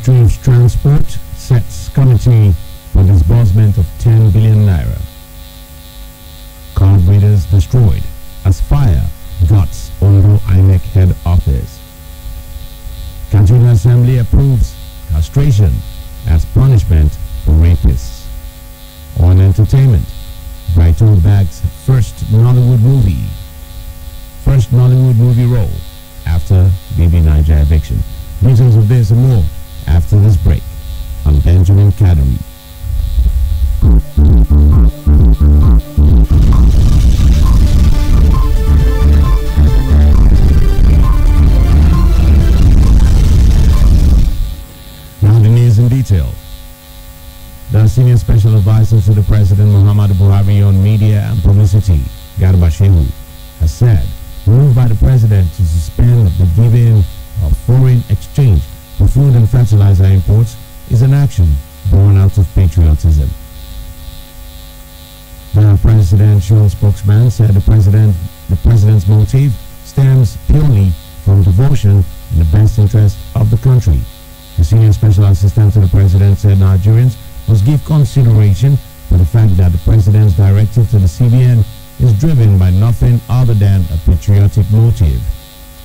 Ministry of Transport sets committee for disbursement of 10 billion naira. Card readers destroyed as fire guts Ondo INEC head office. Constituent Assembly approves castration as punishment for rapists. On entertainment, Brighton bags first Nollywood movie role after BB Niger eviction. Details of this and more after this break. I'm Benjamin Kaduri. Now the news in detail. The senior special advisor to the President Muhammadu Buhari on media and publicity, Garba Shehu, has said the move by the President to suspend the giving of foreign exchange for food and fertilizer imports is an action born out of patriotism. The presidential spokesman said the president's motive stems purely from devotion in the best interest of the country. The senior special assistant to the president said Nigerians must give consideration for the fact that the president's directive to the CBN is driven by nothing other than a patriotic motive.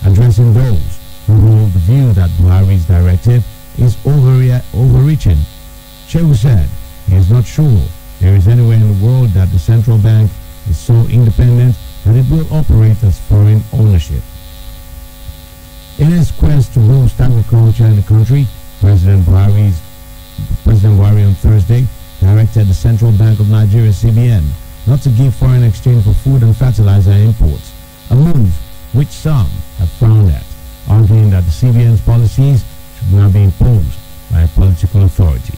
Addressing those who hold the view that Buhari's directive is overreaching, Shehu said he is not sure there is anywhere in the world that the central bank is so independent that it will operate as foreign ownership. In his quest to boost agriculture in the country, President Buhari on Thursday directed the Central Bank of Nigeria (CBN) not to give foreign exchange for food and fertilizer imports, a move which some have frowned at, arguing that the CBN's policies should not be imposed by a political authority.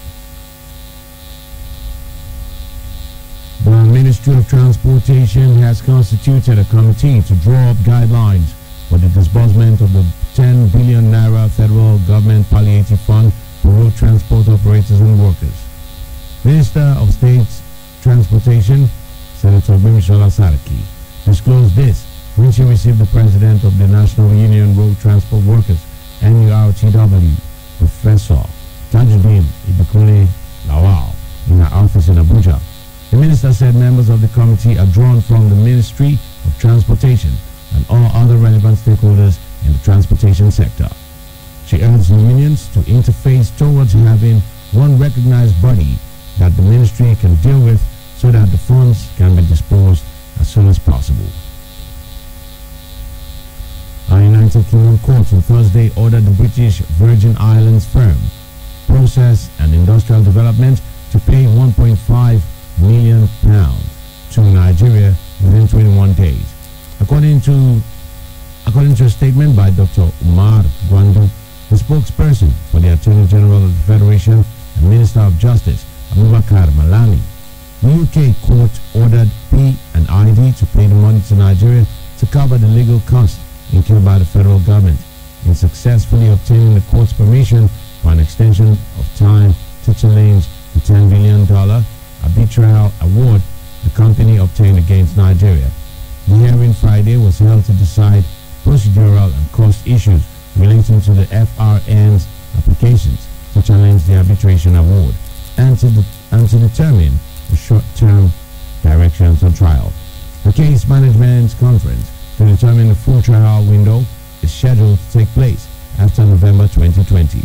The Ministry of Transportation has constituted a committee to draw up guidelines for the disbursement of the 10 billion naira federal government palliative fund for road transport operators and workers. Minister of State Transportation, Senator Bimishola Saraki, disclosed this when she received the President of the National Union Road Transport Workers, NURTW, Professor Tajuddin Ibikunle Lawal, in her office in Abuja. The minister said members of the committee are drawn from the Ministry of Transportation and all other relevant stakeholders in the transportation sector. She urged the unions to interface towards having one recognized body that the ministry can deal with so that the funds can be disposed as soon as possible. A United Kingdom court on Thursday ordered the British Virgin Islands firm Process and Industrial Development to pay £1.5 million to Nigeria within 21 days. According to a statement by Dr. Umar Gwandu, the spokesperson for the Attorney General of the Federation and Minister of Justice, Abubakar Malami, the UK court ordered P&ID to pay the money to Nigeria to cover the legal costs incurred by the federal government in successfully obtaining the court's permission for an extension of time to challenge the $10 billion arbitral award the company obtained against Nigeria. The hearing Friday was held to decide procedural and cost issues relating to the FRN's applications to challenge the arbitration award and to determine the short-term directions on trial. The case management conference to determine the full trial window is scheduled to take place after November 2020.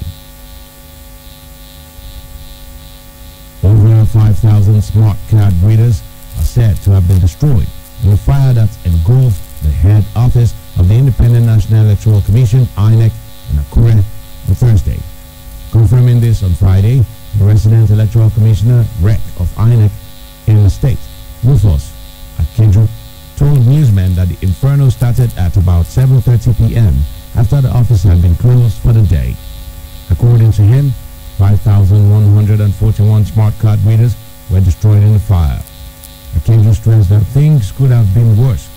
Over 5,000 smart card readers are said to have been destroyed in a fire that engulfed the head office of the Independent National Electoral Commission (INEC) in Akure on Thursday. Confirming this on Friday, the resident electoral commissioner (REC) of INEC in the state, Rufus Akinju, told newsmen that the inferno started at about 7:30 p.m. after the office had been closed for the day. According to him, 5,141 smart card readers were destroyed in the fire. Akinju stressed that things could have been worse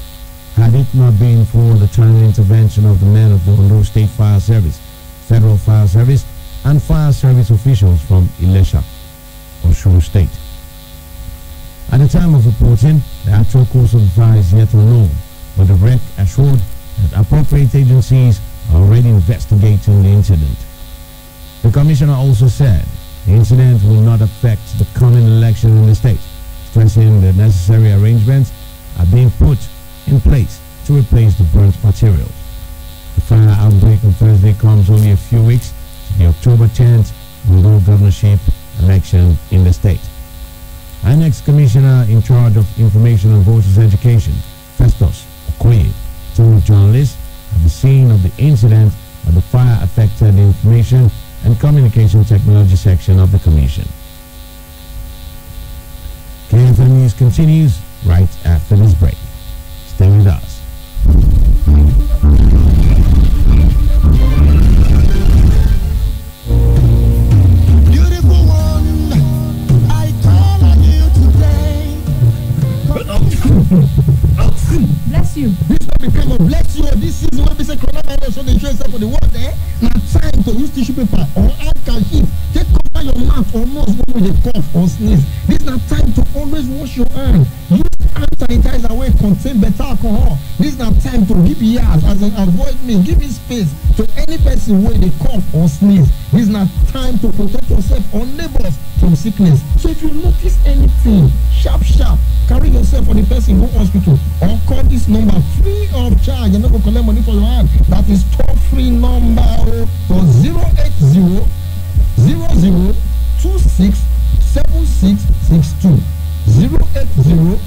had it not been for the timely intervention of the men of the Ondo State Fire Service, Federal Fire Service, and fire service officials from Ilesha, Osun State. At the time of reporting, the actual cause of the fire is yet unknown, but the REC assured that appropriate agencies are already investigating the incident. The commissioner also said the incident will not affect the coming election in the state, stressing the necessary arrangements are being put in place to replace the burnt materials. The fire outbreak on Thursday comes only a few weeks to the October 10th local governorship election in the state. INEC Commissioner in charge of Information and Voters Education, Festus Okoye, told journalists at the scene of the incident that the fire affected the Information and Communication Technology section of the Commission. KFM News continues right after this break. Stay with us. Beautiful one, I call on you today. Bless you. This will become a bless you. This is what we say coronavirus on the insurance for the world. Now time to use tissue paper or handkerchief. Take cover your mouth or nose when you cough or sneeze. This is not time to always wash your hands. Use hand sanitizer where it contain better alcohol. This is not time to give ears as in avoid me. Give it space to any person where they cough or sneeze. This is not time to protect yourself or neighbors from sickness. So if you notice anything, sharp, carry yourself or the person go hospital or call this number free of charge. You're not going to collect money for your hand. That is toll-free number for 080 00 26 7662 080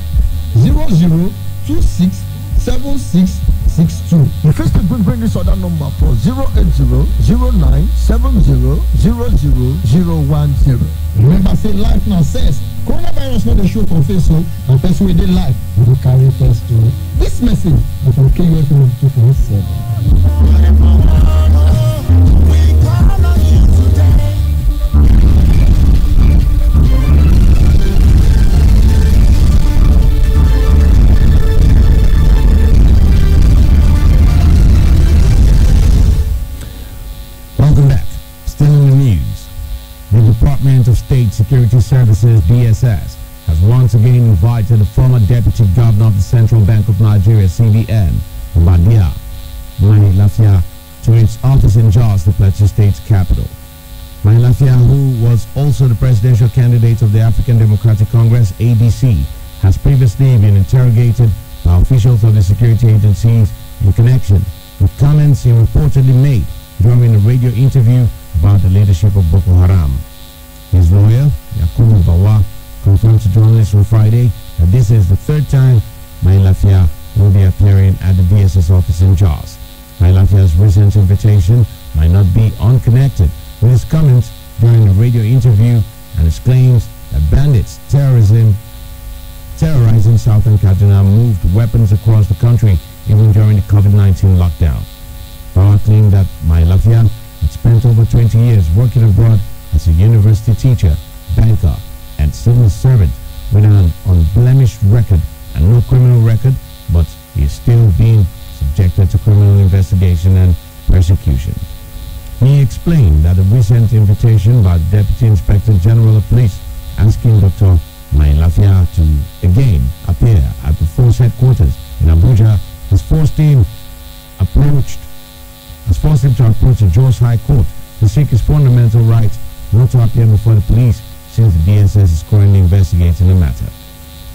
00 26 7662. You first bring this other number for 080 09 70 00 Remember, say life now says coronavirus not a show for face, so and person with their life will carry first to this message from KFM 2.7. We call on you today. Welcome back. Still in the news. The Department of State Security Services, DSS, has once again invited the former Deputy Governor of the Central Bank of Nigeria, CBN, Badia Mai Lafia, to its office in Jos, the Plateau State's capital. Mai Lafia, who was also the presidential candidate of the African Democratic Congress, ADC, has previously been interrogated by officials of the security agencies in connection with comments he reportedly made during a radio interview about the leadership of Boko Haram. His lawyer, Yakubu Bawa, confirmed to journalists on Friday that this is the third time Mai Lafia will be appearing at the DSS office in Jos. Mai Lafia's recent invitation might not be unconnected with his comments during the radio interview and his claims that bandits terrorizing southern Kaduna moved weapons across the country even during the COVID-19 lockdown. Bawa claimed that Mai Lafia had spent over 20 years working abroad as a university teacher, banker, and civil servant with an unblemished record and no criminal record, but he is still being subjected to criminal investigation and persecution. He explained that a recent invitation by the Deputy Inspector General of Police asking Dr. Mai Lafia to again appear at the force headquarters in Abuja has forced him to approach the Jos High Court to seek his fundamental right not to appear before the police, since the DSS is currently investigating the matter.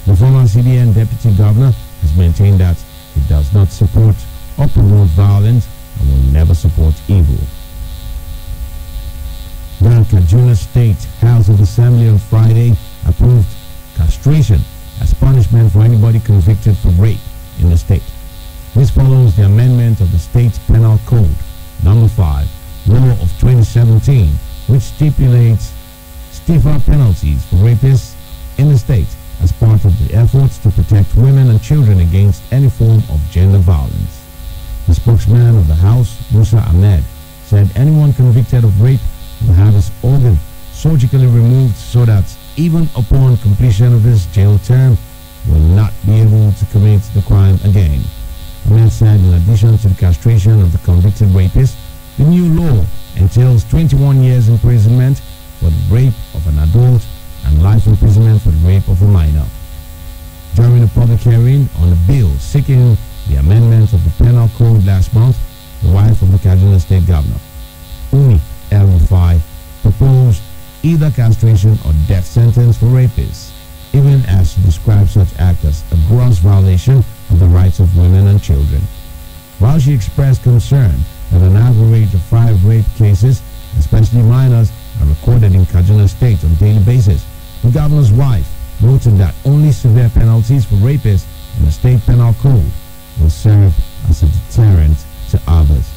The former CBN Deputy Governor has maintained that he does not support or promote violence and will never support evil. The Kaduna State House of Assembly on Friday approved castration as punishment for anybody convicted for rape in the state. This follows the amendment of the state's penal code, number 5, law of 2017, which stipulates stiffer penalties for rapists in the state as part of the efforts to protect women and children against any form of gender violence. The spokesman of the House, Musa Ahmed, said anyone convicted of rape will have his organ surgically removed so that even upon completion of his jail term will not be able to commit the crime again. Ahmed said in addition to the castration of the convicted rapist, the new law entails 21 years imprisonment for the rape of an adult and life imprisonment for the rape of a minor. During a public hearing on a bill seeking the amendment of the penal code last month, the wife of the Kaduna State Governor, Umi El Rufai, either castration or death sentence for rapists, even as she described such act as a gross violation of the rights of women and children. While she expressed concern that an average of 5 rape cases, especially minors, are recorded in Kaduna State on a daily basis, the governor's wife noted that only severe penalties for rapists in the state penal code will serve as a deterrent to others.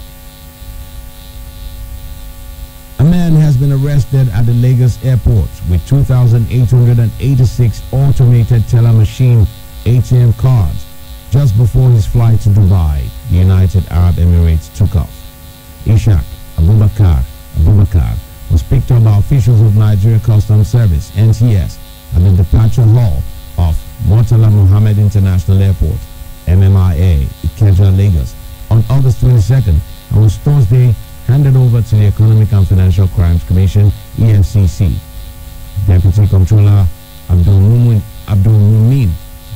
A man has been arrested at the Lagos airport with 2,886 automated teller machine ATM cards just before his flight to Dubai, the United Arab Emirates, took off. Ishaq Abubakar was picked up by officials of Nigeria Customs Service, NTS, at the departure hall of Murtala Mohammed International Airport, MMIA, Ikeja, Lagos, on August 22nd, and was Thursday handed over to the Economic and Financial Crimes Commission, EFCC. Deputy Controller Abdul Mumin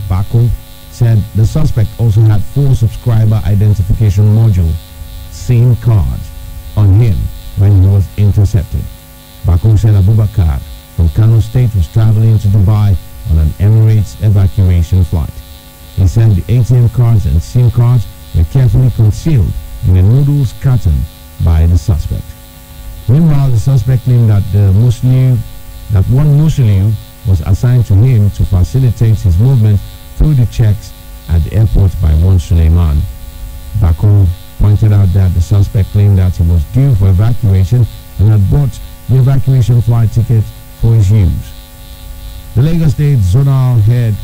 Bako said the suspect also had 4 subscriber identification module SIM cards on him when he was intercepted. Bako said Abubakar from Kano State was traveling to Dubai on an Emirates evacuation flight. He said the ATM cards and SIM cards were carefully concealed in a noodles carton by the suspect. Meanwhile, the suspect claimed that one Muslim was assigned to him to facilitate his movement through the checks at the airport by one Suleiman. Bako pointed out that the suspect claimed that he was due for evacuation and had bought the evacuation flight ticket for his use. The Lagos State Zonal Head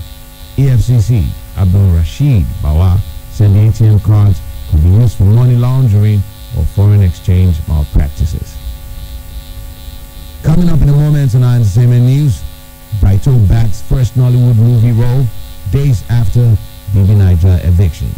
EFCC, Abdul Rashid Bawa, said the ATM cards could be used for money laundering or foreign exchange malpractices. Coming up in a moment on our entertainment news, Brighto backs first Nollywood movie role days after BB Niger eviction.